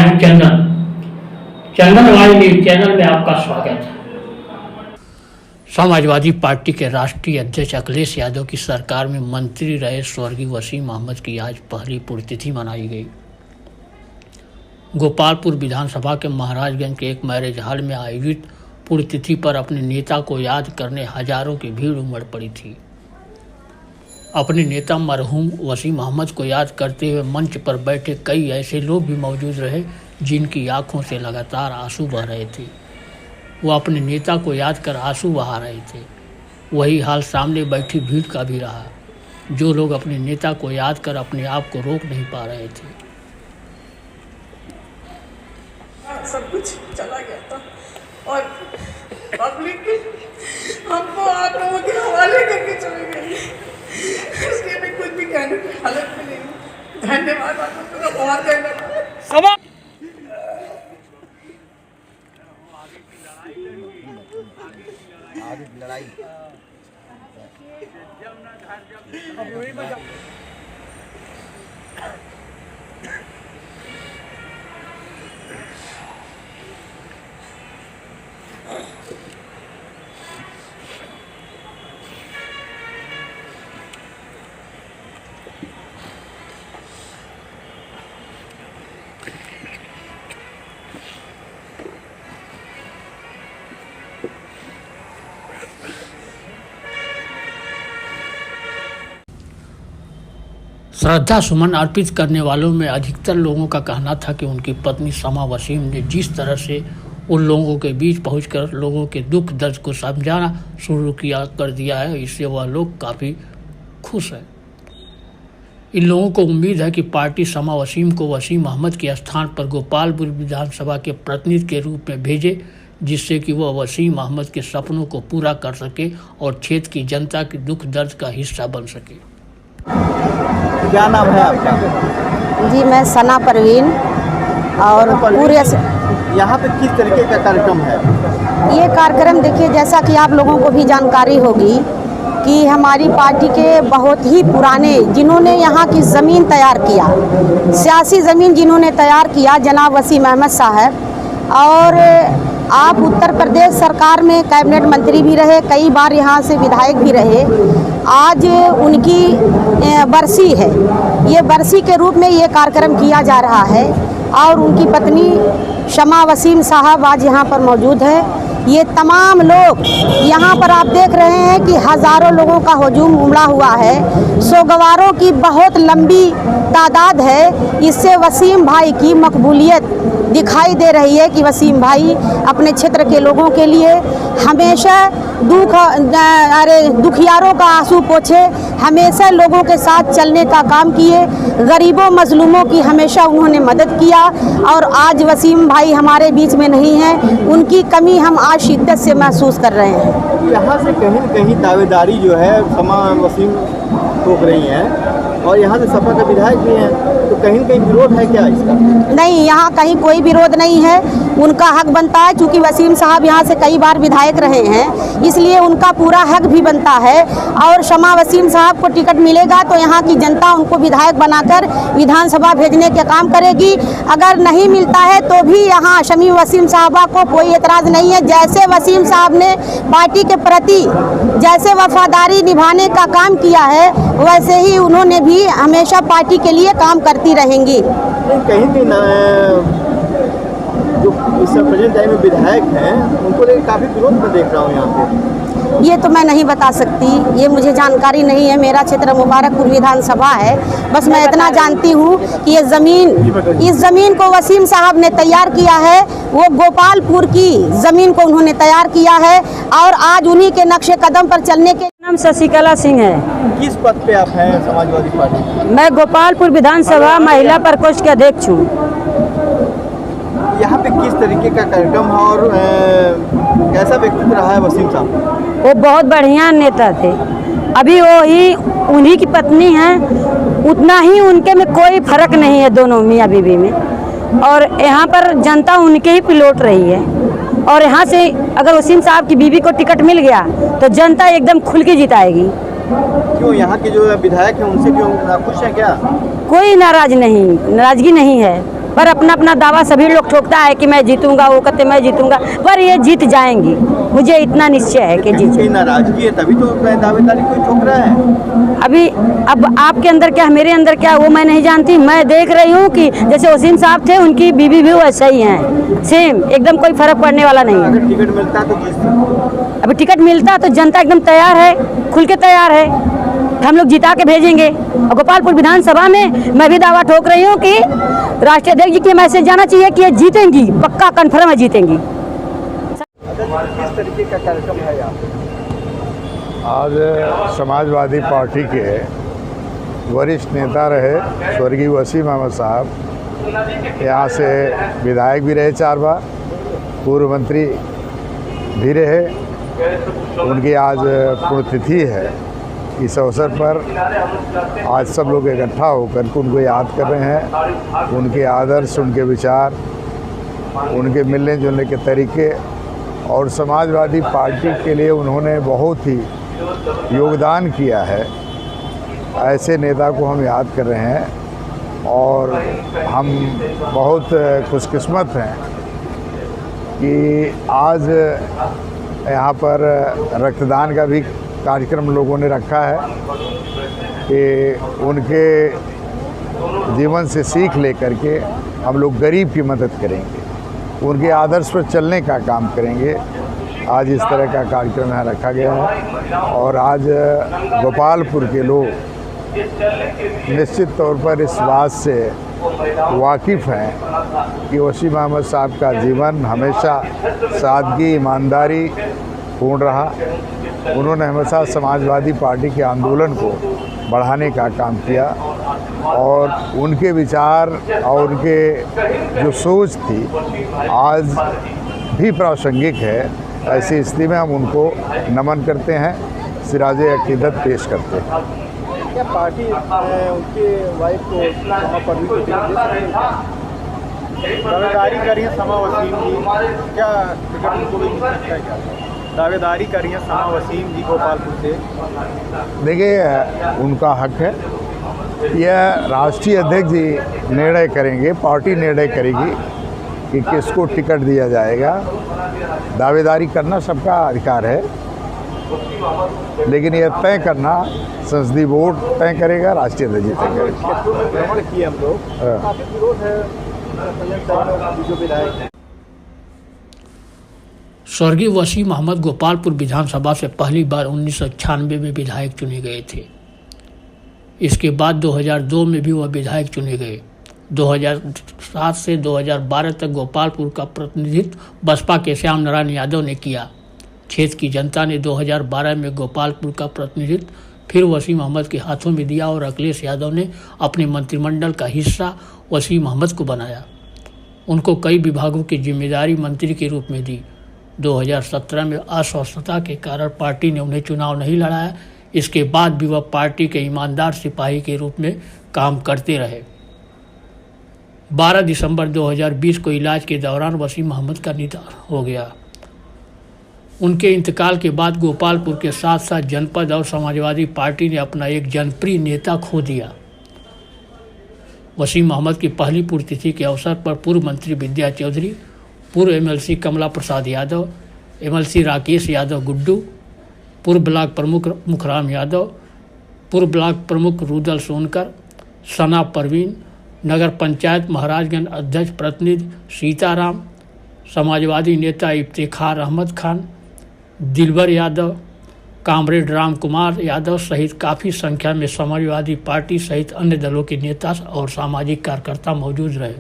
मैं हूं चंदन। चंदन live news channel में आपका स्वागत है। समाजवादी पार्टी के राष्ट्रीय अध्यक्ष अखिलेश यादव की सरकार में मंत्री रहे स्वर्गीय वसीम अहमद की आज पहली पुण्यतिथि मनाई गई। गोपालपुर विधानसभा के महाराजगंज के एक मैरिज हॉल में आयोजित पुण्यतिथि पर अपने नेता को याद करने हजारों की भीड़ उमड़ पड़ी थी। अपने नेता मरहूम वसीम अहमद को याद करते हुए मंच पर बैठे कई ऐसे लोग भी मौजूद रहे जिनकी आंखों से लगातार आंसू बह रहे थे। वो अपने नेता को याद कर आंसू बहा रहे थे। वही हाल सामने बैठी भीड़ का भी रहा, जो लोग अपने नेता को याद कर अपने आप को रोक नहीं पा रहे थे। सब कुछ चला गया था और पब्लिक हमको आप लोगों के हवाले करके चले गए। इसलिए मैं कुछ भी कहने की हालत में नहीं हूँ। धन्यवाद आपको, बहुत धन्यवाद। आगे लड़ाई श्रद्धा सुमन अर्पित करने वालों में अधिकतर लोगों का कहना था कि उनकी पत्नी समा वसीम ने जिस तरह से उन लोगों के बीच पहुंचकर लोगों के दुख दर्द को समझाना शुरू कर दिया है, इससे वह लोग काफ़ी खुश हैं। इन लोगों को उम्मीद है कि पार्टी समा वसीम को वसीम अहमद के स्थान पर गोपालपुर विधानसभा के प्रतिनिधि के रूप में भेजे, जिससे कि वह वसीम अहमद के सपनों को पूरा कर सके और क्षेत्र की जनता के दुख दर्द का हिस्सा बन सके। क्या नाम है आपका? जी, मैं सना परवीन। और पूरे यहाँ पे किस तरीके का कार्यक्रम है? ये कार्यक्रम देखिए, जैसा कि आप लोगों को भी जानकारी होगी कि हमारी पार्टी के बहुत ही पुराने जिन्होंने यहाँ की ज़मीन तैयार किया, सियासी ज़मीन जिन्होंने तैयार किया, जनाब वसीम अहमद साहब। और आप उत्तर प्रदेश सरकार में कैबिनेट मंत्री भी रहे, कई बार यहाँ से विधायक भी रहे। आज उनकी बरसी है, ये बरसी के रूप में ये कार्यक्रम किया जा रहा है और उनकी पत्नी शमा वसीम साहब आज यहाँ पर मौजूद है। ये तमाम लोग यहाँ पर आप देख रहे हैं कि हज़ारों लोगों का हुजूम उमड़ा हुआ है, सोगवारों की बहुत लंबी तादाद है। इससे वसीम भाई की मकबूलियत दिखाई दे रही है कि वसीम भाई अपने क्षेत्र के लोगों के लिए हमेशा दुखियारों का आंसू पोंछे, हमेशा लोगों के साथ चलने का काम किए, गरीबों मजलूमों की हमेशा उन्होंने मदद किया। और आज वसीम भाई हमारे बीच में नहीं हैं, उनकी कमी हम आज शिद्दत से महसूस कर रहे हैं। यहाँ से कहीं न कहीं दावेदारी जो है समा वसीम ठोक रही हैं और यहाँ से सपा का विधायक भी हैं, तो कहीं न कहीं विरोध है क्या इसका? नहीं, यहाँ कहीं कोई विरोध नहीं है, उनका हक बनता है। चूँकि वसीम साहब यहाँ से कई बार विधायक रहे हैं, इसलिए उनका पूरा हक भी बनता है। और शमा वसीम साहब को टिकट मिलेगा तो यहाँ की जनता उनको विधायक बनाकर विधानसभा भेजने के काम करेगी। अगर नहीं मिलता है तो भी यहाँ शमी वसीम साहबा को कोई एतराज़ नहीं है। जैसे वसीम साहब ने पार्टी के प्रति जैसे वफादारी निभाने का काम किया है, वैसे ही उन्होंने भी हमेशा पार्टी के लिए काम करती रहेंगी। कहीं भी जो इस प्रेजेंट टाइम में विधायक हैं उनको लेकर काफ़ी विरोध में देख रहा हूँ यहाँ पे। ये तो मैं नहीं बता सकती, ये मुझे जानकारी नहीं है। मेरा क्षेत्र मुबारकपुर विधानसभा है, बस मैं इतना जानती हूँ कि इस ज़मीन को वसीम साहब ने तैयार किया है। वो गोपालपुर की ज़मीन को उन्होंने तैयार किया है और आज उन्हीं के नक्शे कदम पर चलने के। नाम शशिकला सिंह है। किस पद पे आप हैं समाजवादी पार्टी? मैं गोपालपुर विधानसभा महिला प्रकोष्ठ के अध्यक्ष हूँ। यहाँ पे किस तरीके का कार्यक्रम है और कैसा व्यक्तित्व रहा है वसीम साहब? वो बहुत बढ़िया नेता थे, अभी वो ही उन्हीं की पत्नी हैं, उतना ही उनके में कोई फर्क नहीं है दोनों मियाँ बीवी में। और यहाँ पर जनता उनके ही पे लौट रही है। और यहाँ से अगर वसीम साहब की बीवी को टिकट मिल गया तो जनता एकदम खुल के जिताएगी। क्यों यहाँ के जो विधायक हैं उनसे क्यों नाखुश हैं क्या? कोई नाराजगी नहीं है। पर अपना अपना दावा सभी लोग ठोकता है कि मैं जीतूंगा, वो कहते मैं जीतूंगा, पर ये जीत जाएंगी, मुझे इतना निश्चय है कि जीत। नाराजगी है तभी तो दावेदारी कोई ठोक रहा है। अभी अब आपके अंदर क्या मेरे अंदर क्या वो मैं नहीं जानती। मैं देख रही हूँ कि जैसे वसीम साहब थे, उनकी बीवी भी वैसा ही हैं, सेम एकदम, कोई फर्क पड़ने वाला नहीं है। अगर टिकट मिलता तो अभी टिकट मिलता तो जनता एकदम तैयार है, खुल के तैयार है, हम लोग जिता के भेजेंगे। और गोपालपुर विधानसभा में मैं भी दावा ठोक रही हूँ कि राष्ट्रीय अध्यक्ष जी के मैसेज जाना चाहिए कि ये जीतेंगी, पक्का कन्फर्म है जीतेंगी। किस तरीके का कार्यक्रम है यहाँ पे? आज समाजवादी पार्टी के वरिष्ठ नेता रहे स्वर्गीय वसीम अहमद साहब यहाँ से विधायक भी रहे 4 बार, पूर्व मंत्री भी रहे, उनकी आज पुण्यतिथि है। इस अवसर पर आज सब लोग इकट्ठा होकर उनको याद कर रहे हैं। उनके आदर्श, उनके विचार, उनके मिलने जुलने के तरीके और समाजवादी पार्टी के लिए उन्होंने बहुत ही योगदान किया है, ऐसे नेता को हम याद कर रहे हैं। और हम बहुत खुशकिस्मत हैं कि आज यहाँ पर रक्तदान का भी कार्यक्रम लोगों ने रखा है कि उनके जीवन से सीख लेकर के हम लोग गरीब की मदद करेंगे, उनके आदर्श पर चलने का काम करेंगे। आज इस तरह का कार्यक्रम यहाँ रखा गया है और आज गोपालपुर के लोग निश्चित तौर पर इस बात से वाकिफ़ हैं कि वसीम अहमद साहब का जीवन हमेशा सादगी, ईमानदारी पूर्ण रहा। उन्होंने हमेशा समाजवादी पार्टी के आंदोलन को बढ़ाने का काम किया और उनके विचार और उनके जो सोच थी आज भी प्रासंगिक है। ऐसी स्थिति में हम उनको नमन करते हैं, सिराजे अकीदत पेश करते हैं। क्या पार्टी उनके वाइफ को वहाँ पर भी दावेदारी कर रही है समा वसीम जी, क्या टिकट उनको भी मिल सकता है? क्या दावेदारी कर रही है समा वसीम जी गोपालपुर से? देखिए, उनका हक है, यह राष्ट्रीय अध्यक्ष जी निर्णय करेंगे, पार्टी निर्णय करेगी कि किसको टिकट दिया जाएगा। दावेदारी करना सबका अधिकार है, लेकिन यह तय करना संसदीय बोर्ड तय करेगा, राष्ट्रीय अध्यक्ष जी तय करेगा। भ्रमण किए हम लोग, काफी विरोध है जो विधायक है। स्वर्गीय वसीम अहमद गोपालपुर विधानसभा से पहली बार 1996 में विधायक चुने गए थे। इसके बाद 2002 में भी वह विधायक चुने गए। 2007 से 2012 तक गोपालपुर का प्रतिनिधित्व बसपा के श्याम नारायण यादव ने किया। क्षेत्र की जनता ने 2012 में गोपालपुर का प्रतिनिधित्व फिर वसीम अहमद के हाथों में दिया और अखिलेश यादव ने अपने मंत्रिमंडल का हिस्सा वसीम अहमद को बनाया। उनको कई विभागों की जिम्मेदारी मंत्री के रूप में दी। 2017 में अस्वस्थता के कारण पार्टी ने उन्हें चुनाव नहीं लड़ाया। इसके बाद भी वह पार्टी के ईमानदार सिपाही के रूप में काम करते रहे। 12 दिसंबर 2020 को इलाज के दौरान वसीम अहमद का निधन हो गया। उनके इंतकाल के बाद गोपालपुर के साथ साथ जनपद और समाजवादी पार्टी ने अपना एक जनप्रिय नेता खो दिया। वसीम अहमद की पहली पुण्यतिथि के अवसर पर पूर्व मंत्री विद्या चौधरी, पूर्व एमएलसी कमला प्रसाद यादव, एमएलसी राकेश यादव गुड्डू, पूर्व ब्लॉक प्रमुख मुखराम यादव, पूर्व ब्लॉक प्रमुख रुदल सोनकर, सना परवीन, नगर पंचायत महाराजगंज अध्यक्ष प्रतिनिधि सीताराम, समाजवादी नेता इफ्तिखार अहमद खान, दिलबर यादव, कामरेड राम कुमार यादव सहित काफ़ी संख्या में समाजवादी पार्टी सहित अन्य दलों के नेता और सामाजिक कार्यकर्ता मौजूद रहे।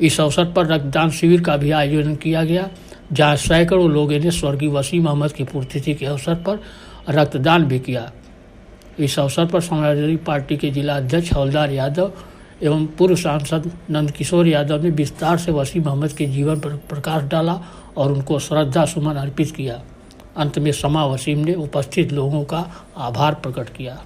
इस अवसर पर रक्तदान शिविर का भी आयोजन किया गया, जहां सैकड़ों लोगों ने स्वर्गीय वसीम अहमद की पुण्यतिथि के अवसर पर रक्तदान भी किया। इस अवसर पर समाजवादी पार्टी के जिला अध्यक्ष हवलदार यादव एवं पूर्व सांसद नंदकिशोर यादव ने विस्तार से वसीम अहमद के जीवन पर प्रकाश डाला और उनको श्रद्धा सुमन अर्पित किया। अंत में समा वसीम ने उपस्थित लोगों का आभार प्रकट किया।